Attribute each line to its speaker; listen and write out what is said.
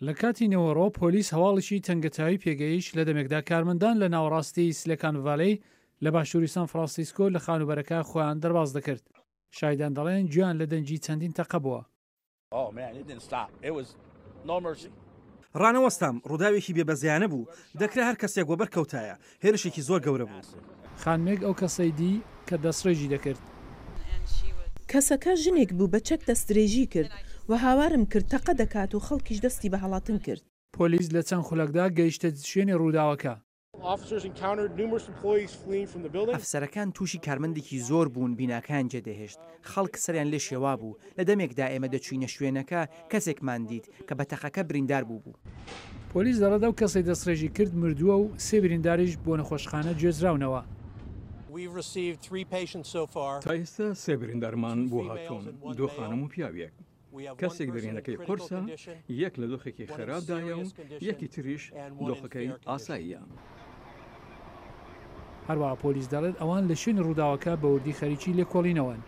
Speaker 1: لە کاتی نەوەڕۆ پۆلیس هەواڵێکی تەنگەتاوی پێگەیشت لە دەمێکدا کارمەندان لە ناوەڕاستی سیلیکان ڤالی لە باشووری سان فرانسیسکۆ لە خانوبەرەکە خۆیان دەرباز دەکرد. شایدان دەڵێن گویان لە دەنگی چەندین تەقە بووە.
Speaker 2: ڕانەوەستام ڕووداوێکی بێبەزیانە بوو، دەکرا هەر کەسێک وەبەر کەوتایە، هێرشێکی زۆر گەورە بوو.
Speaker 1: خانمێک ئەو کەسەی دی کە دەستڕێژی دەکرد.
Speaker 3: کەسەکە ژنێک بوو بە چەک دەستدرێژی کرد و هاوارم کرد تەقە دەکات و خەڵکیش دەستی بە هەڵاتن کرد.
Speaker 1: پۆلیس لە چەند خولەکدا گەیشتە شوێنی ڕووداوەکە.
Speaker 4: ئەفسەرەکان تووشی کارمەندێکی زۆر بوون بیناکان جێدەهێشت. خەڵک سەریان لێ شێوا بوو. لە دەمێکدا ئێمە دەچوینە شوێنەکە کەسێکمان دیت کە بە تەقەکە بریندار بوو.
Speaker 1: پۆلیس دەڵێدا و کەسەی دەستڕێژی کرد مردووە و سێ برینداریش بۆ نەخۆشخانە گوێزراونەوە.
Speaker 5: تا ئێستا سێ بریندارمان بۆ هاتوون، دوو خانم و پیاوێک. کەسێک دەرێنەکەی قورسە، یەک لە دۆخێکی خراپدایە و یەکی تریش دۆخەکەی ئاساییە.
Speaker 1: هەروەها پۆلیس دەڵێت ئەوان لە شوێن ڕووداوەکە بە وردی خەریکی لێکۆڵینەوەن.